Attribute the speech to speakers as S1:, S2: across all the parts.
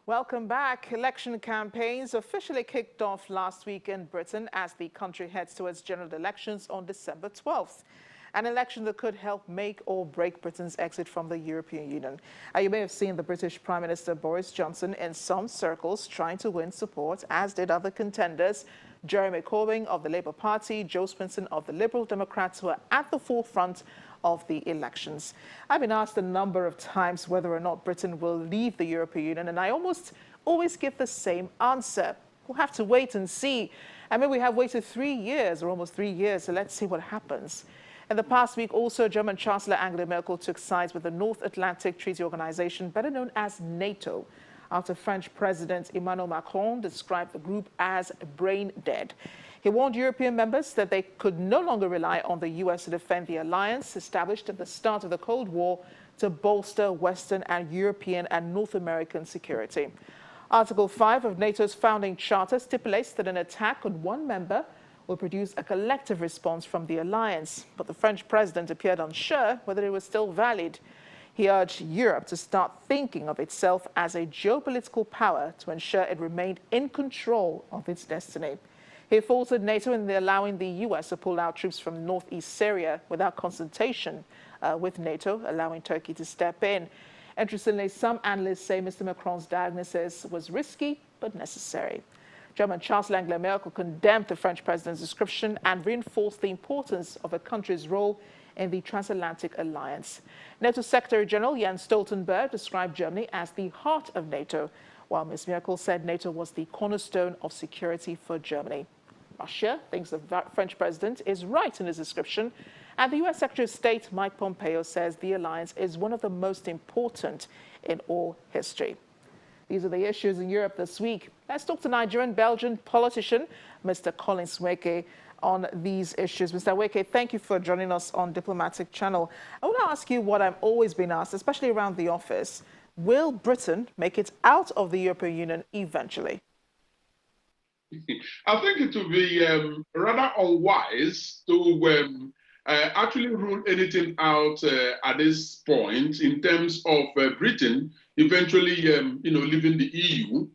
S1: Welcome back. Election campaigns officially kicked off last week in Britain as the country heads towards general elections on December 12th. An election that could help make or break Britain's exit from the European Union. You may have seen the British Prime Minister Boris Johnson in some circles trying to win support, as did other contenders. Jeremy Corbyn of the Labour Party, Joe Swinson of the Liberal Democrats, who are at the forefront of the elections. I've been asked a number of times whether or not Britain will leave the European Union, and I almost always give the same answer. We'll have to wait and see. I mean, we have waited 3 years, or almost 3 years, so let's see what happens. In the past week, also, German Chancellor Angela Merkel took sides with the North Atlantic Treaty Organization, better known as NATO, after French President Emmanuel Macron described the group as brain dead. He warned European members that they could no longer rely on the U.S. to defend the alliance established at the start of the Cold War to bolster Western and European and North American security. Article 5 of NATO's founding charter stipulates that an attack on one member will produce a collective response from the alliance. But the French president appeared unsure whether it was still valid. He urged Europe to start thinking of itself as a geopolitical power to ensure it remained in control of its destiny. He faulted NATO in allowing the U.S. to pull out troops from northeast Syria without consultation with NATO, allowing Turkey to step in. Interestingly, some analysts say Mr. Macron's diagnosis was risky but necessary. German Chancellor Angela Merkel condemned the French president's description and reinforced the importance of a country's role in the transatlantic alliance. NATO Secretary General Jens Stoltenberg described Germany as the heart of NATO, while Ms. Merkel said NATO was the cornerstone of security for Germany. Russia thinks the French president is right in his description, and the U.S. Secretary of State Mike Pompeo says the alliance is one of the most important in all history. These are the issues in Europe this week. Let's talk to Nigerian-Belgian politician Mr. Collins Weke on these issues. Mr. Weke, thank you for joining us on Diplomatic Channel. I want to ask you what I've always been asked, especially around the office. Will Britain make it out of the European Union eventually?
S2: I think it would be rather unwise to actually rule anything out at this point in terms of Britain eventually, leaving the EU.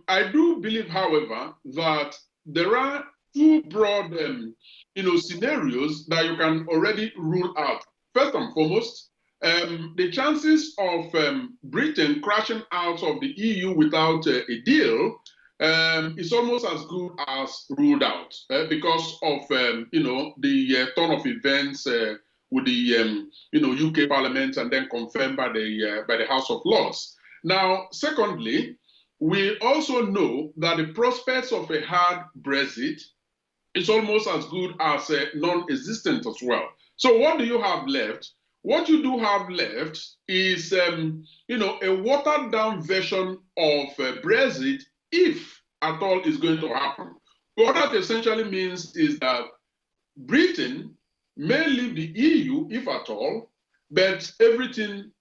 S2: I do believe, however, that there are two broad, scenarios that you can already rule out. First and foremost, the chances of Britain crashing out of the EU without a deal is almost as good as ruled out because of the turn of events with the UK Parliament and then confirmed by the House of Lords. Now, secondly, we also know that the prospects of a hard Brexit is almost as good as non-existent as well. So what do you have left? What you do have left is, a watered-down version of Brexit, if at all is going to happen. What that essentially means is that Britain may leave the EU, if at all, but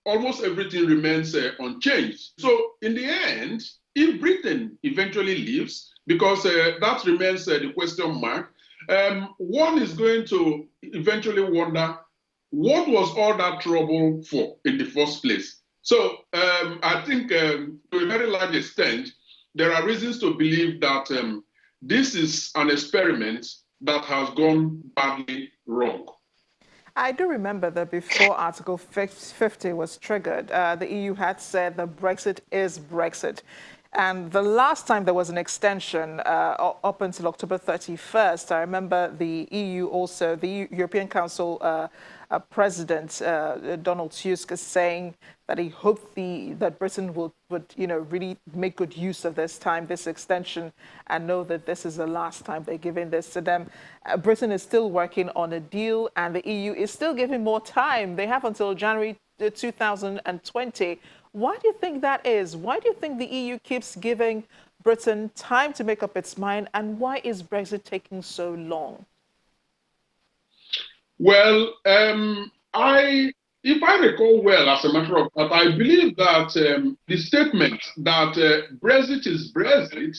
S2: almost everything remains unchanged. So in the end, if Britain eventually leaves, because that remains the question mark, one is going to eventually wonder, what was all that trouble for in the first place? So I think to a very large extent, there are reasons to believe that this is an experiment that has gone badly wrong.
S1: I do remember that before Article 50 was triggered, the EU had said that Brexit is Brexit. And the last time there was an extension up until October 31st, I remember the EU also, the European Council President Donald Tusk is saying that he hoped that Britain would really make good use of this time, this extension, and know that this is the last time they're giving this to them. Britain is still working on a deal, and the EU is still giving more time. They have until January 2020. Why do you think that is? Why do you think the EU keeps giving Britain time to make up its mind, and why is Brexit taking so long?
S2: Well, if I recall well, as a matter of fact, I believe that the statement that Brexit is Brexit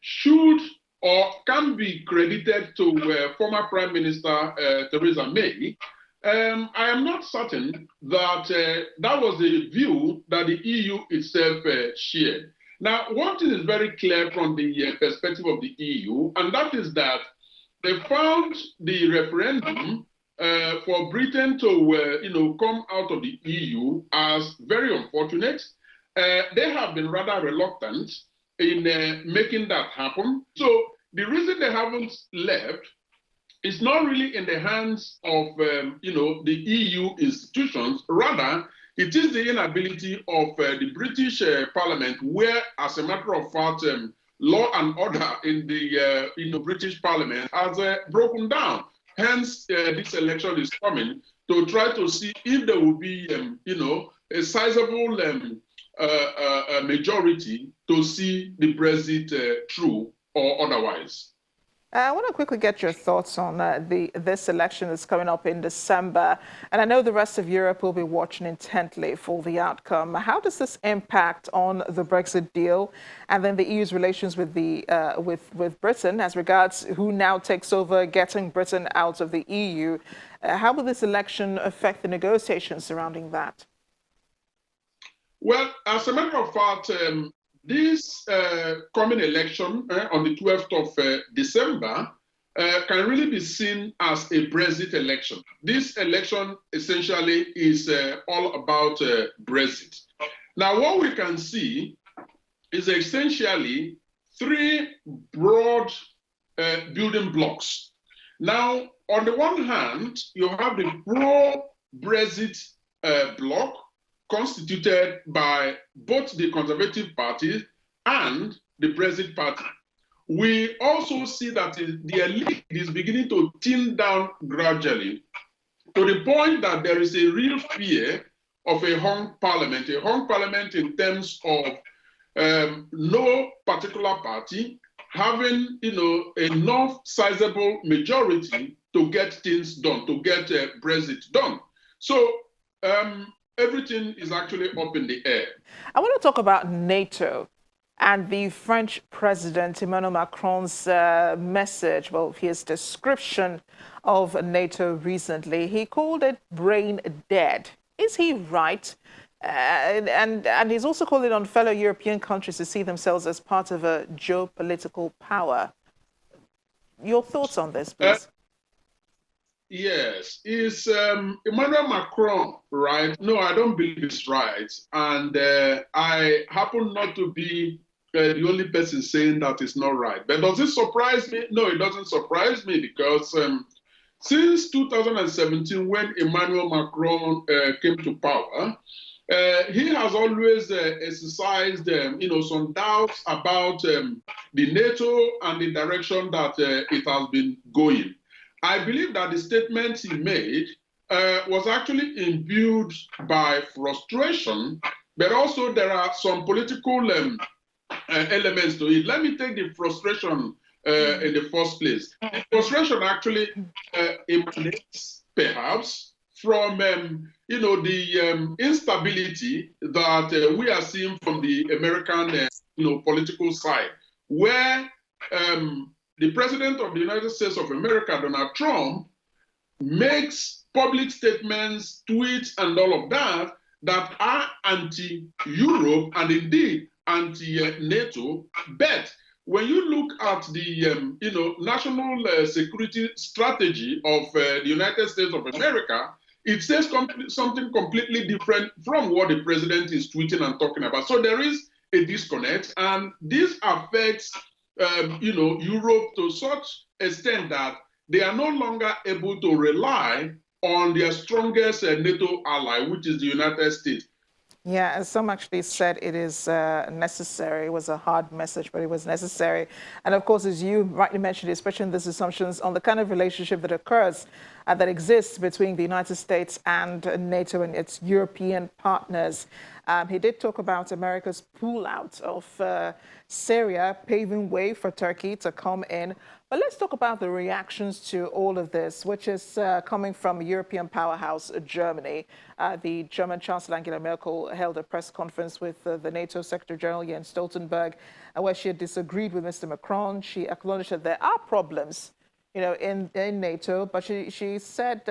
S2: should or can be credited to former Prime Minister Theresa May, I am not certain that that was the view that the EU itself shared. Now, one thing is very clear from the perspective of the EU, and that is that they found the referendum for Britain to come out of the EU as very unfortunate. They have been rather reluctant in making that happen. So the reason they haven't left is not really in the hands of the EU institutions. Rather, it is the inability of the British Parliament, where, as a matter of fact, law and order in the British Parliament has broken down. Hence, this election is coming to try to see if there will be, a sizable majority to see the Brexit through or otherwise.
S1: I want to quickly get your thoughts on this election that's coming up in December. And I know the rest of Europe will be watching intently for the outcome. How does this impact on the Brexit deal and then the EU's relations with with Britain as regards who now takes over getting Britain out of the EU? How will this election affect the negotiations surrounding that?
S2: Well, as a matter of fact, this coming election on the 12th of December can really be seen as a Brexit election. This election essentially is all about Brexit. Now, what we can see is essentially three broad building blocks. Now, on the one hand, you have the pro-Brexit bloc, constituted by both the Conservative Party and the Brexit Party. We also see that the elite is beginning to thin down gradually to the point that there is a real fear of a hung parliament in terms of no particular party having enough sizable majority to get things done, to get Brexit done. So everything is actually up in the air.
S1: I want to talk about NATO and the French President Emmanuel Macron's message, well, his description of NATO recently. He called it brain dead. Is he right? And he's also calling on fellow European countries to see themselves as part of a geopolitical power. Your thoughts on this, please?
S2: Yes, is Emmanuel Macron right? No, I don't believe it's right. And I happen not to be the only person saying that it's not right. But does it surprise me? No, it doesn't surprise me because since 2017, when Emmanuel Macron came to power, he has always exercised some doubts about the NATO and the direction that it has been going. I believe that the statement he made was actually imbued by frustration, but also there are some political elements to it. Let me take the frustration in the first place. The frustration actually emanates perhaps from the instability that we are seeing from the American political side, where the President of the United States of America, Donald Trump, makes public statements, tweets, and all of that that are anti-Europe and indeed anti-NATO. But when you look at the national security strategy of the United States of America, it says something completely different from what the president is tweeting and talking about. So there is a disconnect, and this affects Europe to such extent that they are no longer able to rely on their strongest NATO ally, which is the United States.
S1: Yeah, as some actually said, it is necessary. It was a hard message, but it was necessary. And of course, as you rightly mentioned, especially in these assumptions on the kind of relationship that occurs, that exists between the United States and NATO and its European partners. He did talk about America's pullout of Syria, paving way for Turkey to come in. But let's talk about the reactions to all of this, which is coming from European powerhouse Germany. The German Chancellor Angela Merkel held a press conference with the NATO Secretary General Jens Stoltenberg, where she had disagreed with Mr. Macron. She acknowledged that there are problems in NATO, but she said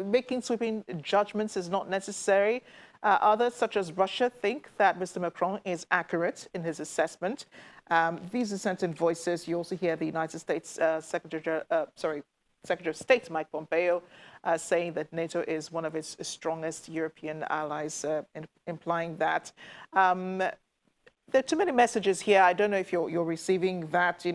S1: making sweeping judgments is not necessary. Others, such as Russia, think that Mr. Macron is accurate in his assessment. These dissenting voices. You also hear the United States Secretary of State Mike Pompeo saying that NATO is one of its strongest European allies, implying that. There are too many messages here. I don't know if you're receiving that,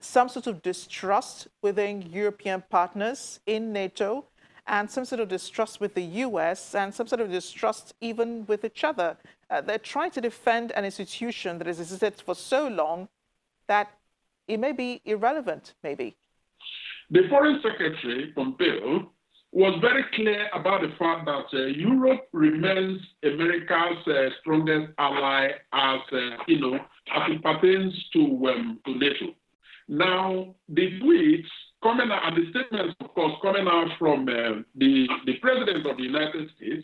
S1: some sort of distrust within European partners in NATO, and some sort of distrust with the US, and some sort of distrust even with each other. They're trying to defend an institution that has existed for so long that it may be irrelevant, maybe.
S2: The Foreign Secretary, Pompeo, was very clear about the fact that Europe remains America's strongest ally as it pertains to NATO. Now, the tweets coming out, and the statements, of course, coming out from the President of the United States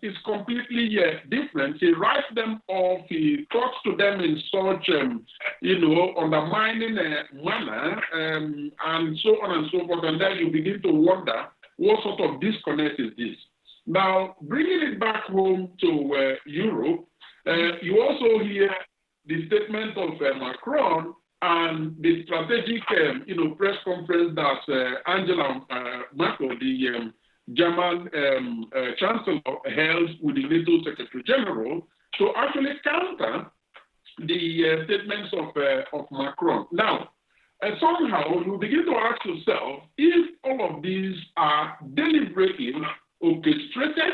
S2: is completely different. He writes them off, he talks to them in such, undermining manner, and so on and so forth, and then you begin to wonder what sort of disconnect is this. Now, bringing it back home to Europe, you also hear the statement of Macron and the strategic, press conference that Angela Merkel, the German Chancellor, held with the NATO Secretary General to actually counter the statements of Macron. Now, somehow you begin to ask yourself if all of these are deliberately orchestrated,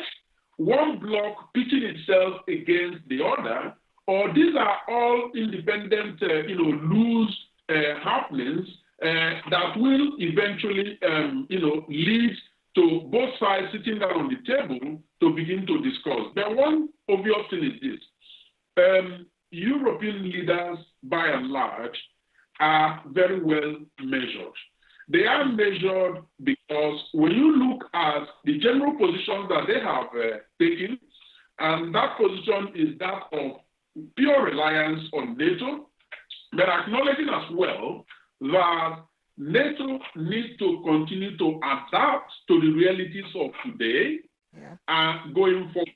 S2: one bloc pitching itself against the other, or these are all independent, loose happenings that will eventually, lead to both sides sitting down on the table to begin to discuss. But one obvious thing is this. European leaders, by and large, are very well measured. They are measured because when you look at the general positions that they have taken, and that position is that of pure reliance on NATO, but acknowledging as well that NATO needs to continue to adapt to the realities of today and going forward.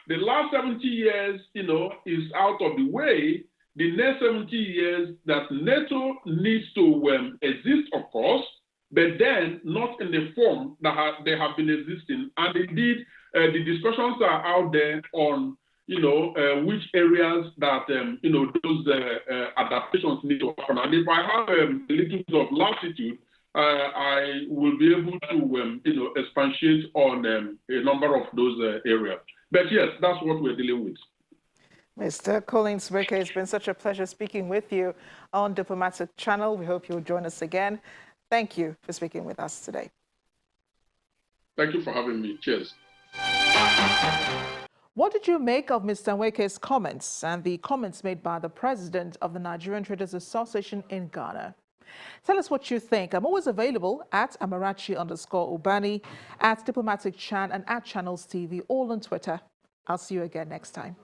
S2: The last 70 years, is out of the way. The next 70 years that NATO needs to exist, of course, but then not in the form that they have been existing. And indeed, the discussions are out there on which areas that, those adaptations need to happen. And if I have a little bit of latitude, I will be able to, expatiate on a number of those areas. But yes, that's what we're dealing with.
S1: Mr. Collins Weke, it's been such a pleasure speaking with you on Diplomatic Channel. We hope you'll join us again. Thank you for speaking with us today.
S2: Thank you for having me. Cheers.
S1: What did you make of Mr. Weke's comments and the comments made by the president of the Nigerian Traders Association in Ghana? Tell us what you think. I'm always available at Amarachi_Ubani, at Diplomatic Chan, and at Channels TV, all on Twitter. I'll see you again next time.